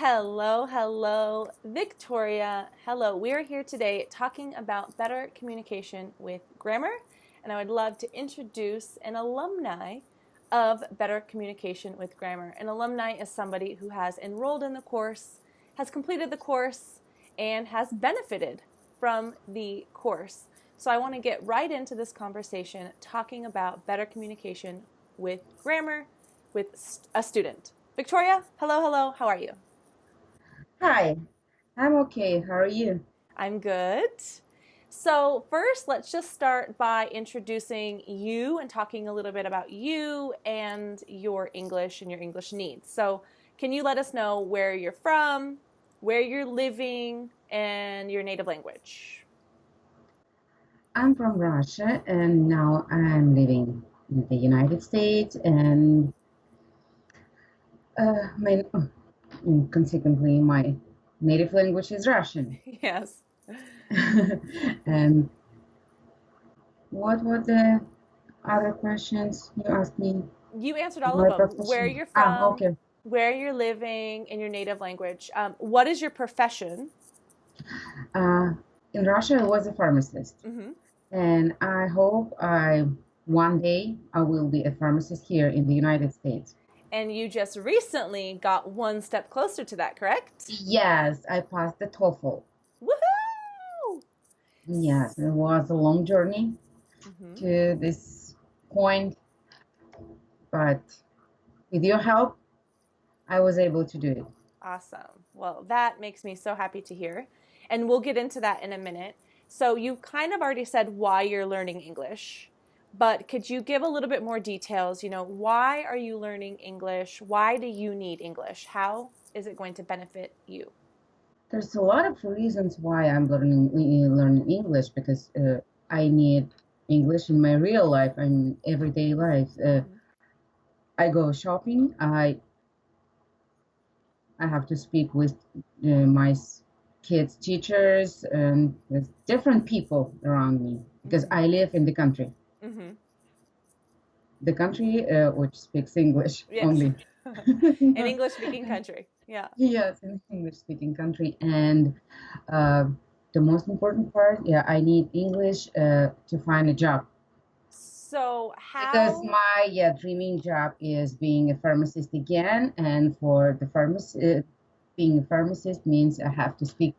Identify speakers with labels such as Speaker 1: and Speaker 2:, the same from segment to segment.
Speaker 1: Hello, hello, Victoria. Hello, we are here today talking about better communication with grammar, and I would love to introduce an alumni of Better Communication with Grammar. An alumni is somebody who has enrolled in the course, has completed the course, and has benefited from the course. So I want to get right into this conversation talking about better communication with grammar with a student. Victoria, hello, hello, how are you?
Speaker 2: Hi, I'm okay. How are you?
Speaker 1: I'm good. So, first, let's just start by introducing you and talking a little bit about you and your English and your English needs. So, can you let us know where you're from, where you're living, and your native language?
Speaker 2: I'm from Russia and now I'm living in the United States and my consequently my native language is Russian.
Speaker 1: Yes.
Speaker 2: And what were the other questions you asked me?
Speaker 1: You answered all of
Speaker 2: My
Speaker 1: them. Where
Speaker 2: profession.
Speaker 1: you're from,
Speaker 2: Okay.
Speaker 1: where you're living, and your native language. What is your profession?
Speaker 2: Uh, in Russia, I was a pharmacist,
Speaker 1: Mm-hmm.
Speaker 2: and I hope I one day I will be a pharmacist here in the United States.
Speaker 1: And you just recently got one step closer to that, correct?
Speaker 2: Yes, I passed the TOEFL.
Speaker 1: Woohoo!
Speaker 2: Yes, it was a long journey
Speaker 1: Mm-hmm.
Speaker 2: to this point, but with your help, I was able to do it.
Speaker 1: Awesome. Well, that makes me so happy to hear. And we'll get into that in a minute. So, you kind of already said why you're learning English, but could you give a little bit more details? Why are you learning English? Why do you need English? How is it going to benefit you?
Speaker 2: There's a lot of reasons why I'm learning English because I need English in my real life and everyday life.
Speaker 1: Mm-hmm.
Speaker 2: I go shopping. I have to speak with my kids' teachers and with different people around me because
Speaker 1: Mm-hmm.
Speaker 2: I live in
Speaker 1: Mm-hmm.
Speaker 2: the country which speaks English
Speaker 1: Yes.
Speaker 2: only.
Speaker 1: An English speaking country. Yeah.
Speaker 2: Yes, in English speaking country. And uh, the most important part, yeah, I need English to find a job
Speaker 1: So,
Speaker 2: because
Speaker 1: how
Speaker 2: my dreaming job is being a pharmacist again. And for the pharmacist, being a pharmacist means I have to speak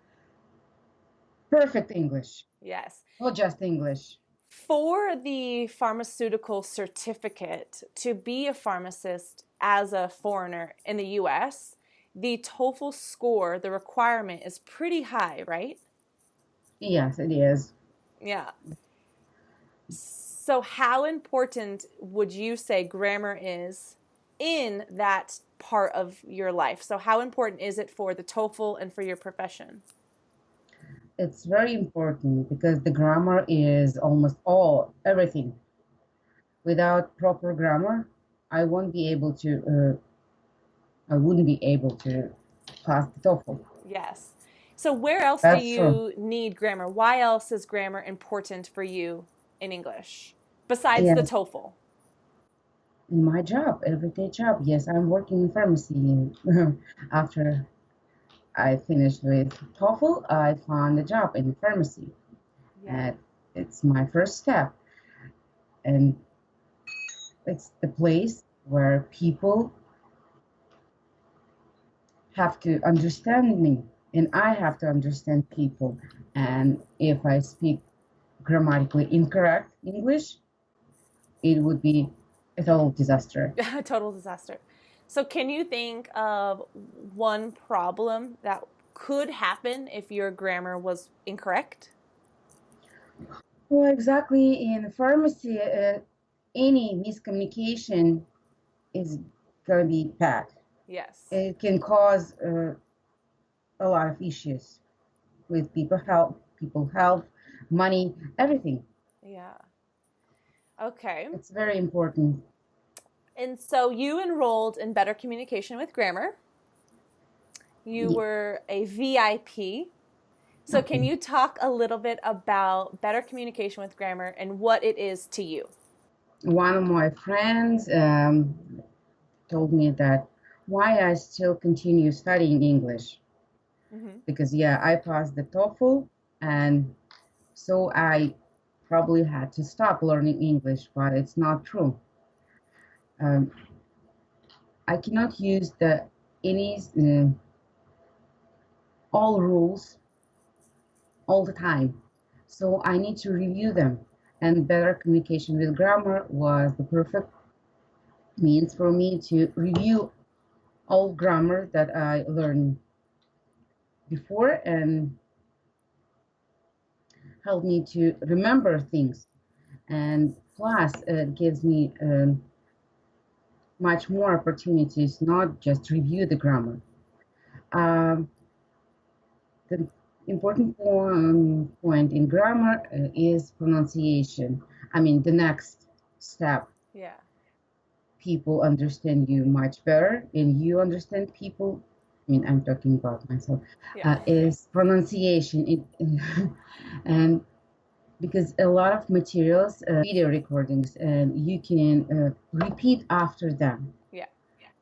Speaker 2: perfect English,
Speaker 1: yes.
Speaker 2: not just English.
Speaker 1: For the pharmaceutical certificate to be a pharmacist as a foreigner in the US, the TOEFL score, the requirement is pretty high, right?
Speaker 2: Yes, it is.
Speaker 1: Yeah. So, how important would you say grammar is in that part of your life? So, how important is it for the TOEFL and for your profession?
Speaker 2: It's very important because the grammar is almost all everything. Without proper grammar, I won't be able to. I wouldn't be able to pass the TOEFL.
Speaker 1: Yes. So, where else do
Speaker 2: That's true.
Speaker 1: you need grammar? Why else is grammar important for you in English besides the
Speaker 2: Yes,
Speaker 1: TOEFL?
Speaker 2: in my job, everyday job. Yes, I'm working in pharmacy. After I finished with TOEFL, I found a job in pharmacy.
Speaker 1: Yeah.
Speaker 2: And it's my first step. And it's the place where people have to understand me and I have to understand people. And if I speak grammatically incorrect English, it would be a total disaster.
Speaker 1: Total disaster. So, can you think of one problem that could happen if your grammar was incorrect?
Speaker 2: Well, exactly. In pharmacy, any miscommunication is going to be bad.
Speaker 1: Yes.
Speaker 2: It can cause a lot of issues with people health, money, everything.
Speaker 1: Yeah. Okay.
Speaker 2: It's very important.
Speaker 1: And so you enrolled in Better Communication with Grammar. You
Speaker 2: Yeah,
Speaker 1: were a VIP. So, can
Speaker 2: okay.
Speaker 1: you talk a little bit about Better Communication with Grammar and what it is to you?
Speaker 2: One of my friends told me that why I still continue studying English.
Speaker 1: Mm-hmm.
Speaker 2: Because, yeah, I passed the TOEFL, and so I probably had to stop learning English, but it's not true. Um, I cannot use the any all rules all the time. So I need to review them. And better communication with grammar was the perfect means for me to review all grammar that I learned before and help me to remember things. And plus, it gives me much more opportunities, not just review the grammar. Um, the important point in grammar is pronunciation. I mean, the next step.
Speaker 1: Yeah.
Speaker 2: People understand you much better, and you understand people. I mean, I'm talking about myself.
Speaker 1: Yeah.
Speaker 2: Is pronunciation, and because a lot of materials, video recordings, and you can repeat after them.
Speaker 1: Yeah.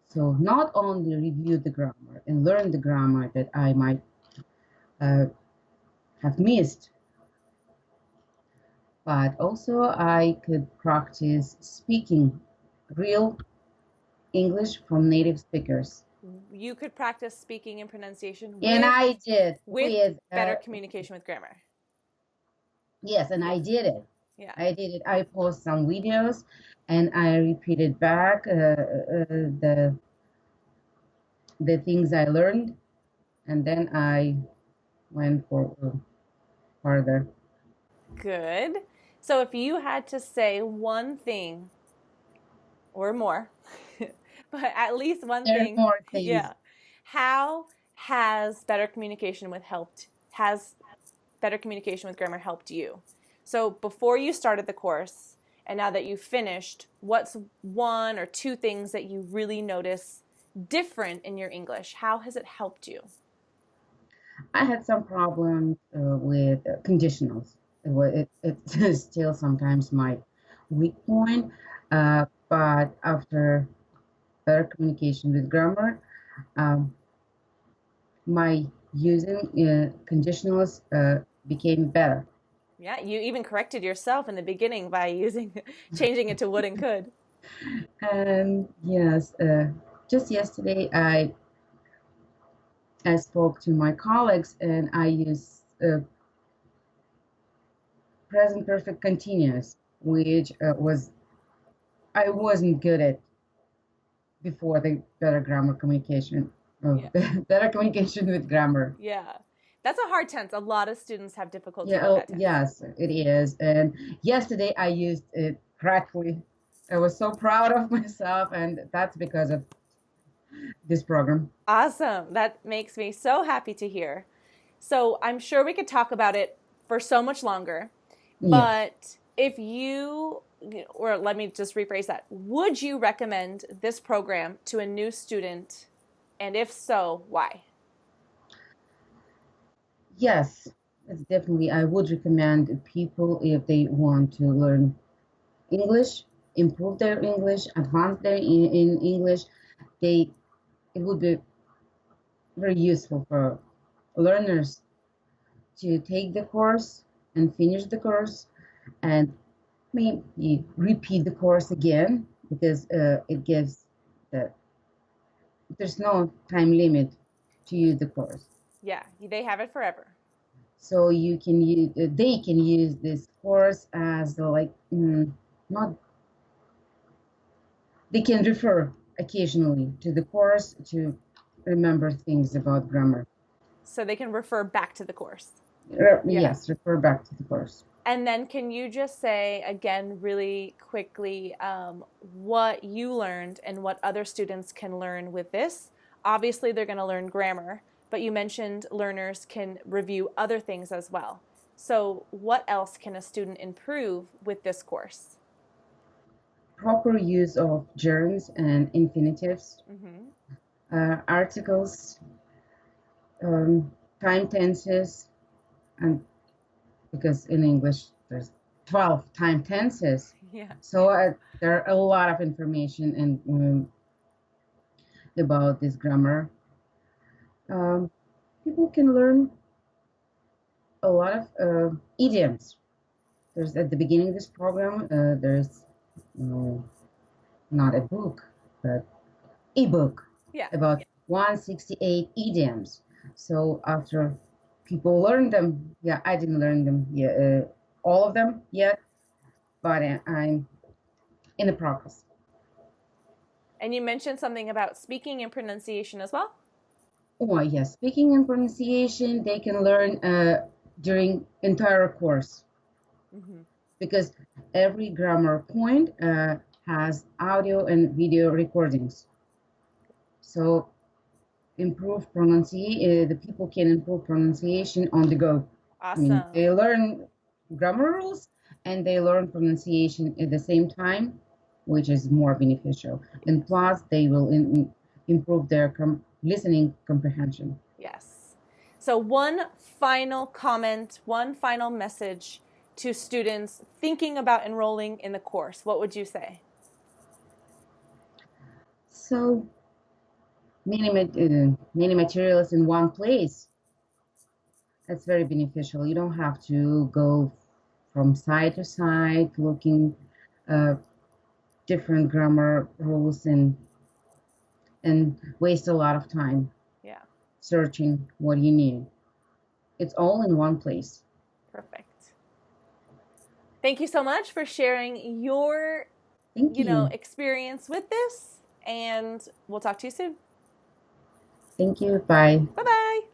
Speaker 2: So not only review the grammar and learn the grammar that I might uh, have missed, but also I could practice speaking real English from native speakers.
Speaker 1: You could practice speaking and pronunciation
Speaker 2: And I did
Speaker 1: with
Speaker 2: with,
Speaker 1: better communication with grammar.
Speaker 2: yes, and
Speaker 1: Yeah.
Speaker 2: I did it.
Speaker 1: Yeah.
Speaker 2: I did it. I post some videos and I repeated back the things I learned, and then I went for further.
Speaker 1: Good. So if you had to say one thing or more, but at least one
Speaker 2: There are
Speaker 1: thing,
Speaker 2: more things.
Speaker 1: yeah. How has better communication with helped has better communication with grammar helped you? So before you started the course and now that you've finished, what's one or two things that you really notice different in your English? How has it helped you?
Speaker 2: I had some problems with conditionals. It's still sometimes my weak point, but after better communication with grammar, um, my using conditionals became better.
Speaker 1: Yeah, you even corrected yourself in the beginning by changing it to would and could.
Speaker 2: And yes, just yesterday I spoke to my colleagues and I used present perfect continuous, which was I wasn't good at before the better grammar communication,
Speaker 1: Yeah.
Speaker 2: better communication with grammar.
Speaker 1: Yeah. That's a hard tense. A lot of students have difficulty
Speaker 2: Yeah,
Speaker 1: with
Speaker 2: oh,
Speaker 1: that tense.
Speaker 2: yes, it is. And yesterday I used it correctly. I was so proud of myself, and that's because of this program.
Speaker 1: Awesome. That makes me so happy to hear. So I'm sure we could talk about it for so much longer,
Speaker 2: Yes.
Speaker 1: but if you, or let me just rephrase that, would you recommend this program to a new student? And if so, why?
Speaker 2: Yes, it's definitely. I would recommend people if they want to learn English, improve their English, advance their in English. They it would be very useful for learners to take the course and finish the course and maybe repeat the course again because it gives the there's no time limit to use the course.
Speaker 1: Yeah, they have it forever.
Speaker 2: So you can use they can use this course as like not they can refer occasionally to the course to remember things about grammar.
Speaker 1: So they can refer back to the course. Yeah.
Speaker 2: Yes, refer back to the course.
Speaker 1: And then can you just say again, really quickly, what you learned and what other students can learn with this? Obviously, they're going to learn grammar, but you mentioned learners can review other things as well. So, what else can a student improve with this course?
Speaker 2: Proper use of gerunds and infinitives,
Speaker 1: Mm-hmm.
Speaker 2: articles, time tenses, and because in English there's 12 time tenses.
Speaker 1: Yeah.
Speaker 2: So there are a lot of information and about this grammar. Um, People can learn a lot of idioms. There's at the beginning of this program, there's uh, not a book, but ebook
Speaker 1: Yeah.
Speaker 2: about 168 idioms. So after people learn them, yeah, I didn't learn them, all of them yet, but I'm in the progress.
Speaker 1: And you mentioned something about speaking and pronunciation as well?
Speaker 2: Oh yes, speaking and pronunciation they can learn during entire course
Speaker 1: Mm-hmm.
Speaker 2: because every grammar point has audio and video recordings. So improve pronunciation. The people can improve pronunciation on the go. I mean,
Speaker 1: Awesome.
Speaker 2: they learn grammar rules and they learn pronunciation at the same time, which is more beneficial. And plus, they will improve their listening comprehension.
Speaker 1: Yes. So, one final comment, one final message to students thinking about enrolling in the course. What would you say?
Speaker 2: So many materials in one place. That's very beneficial. You don't have to go from side to side looking uh, different grammar rules and waste a lot of time
Speaker 1: Yeah,
Speaker 2: searching what you need. It's all in one place.
Speaker 1: perfect. Thank you so much for sharing your,
Speaker 2: Thank you.
Speaker 1: experience with this, and we'll talk to you soon.
Speaker 2: Thank you. Bye.
Speaker 1: Bye-bye.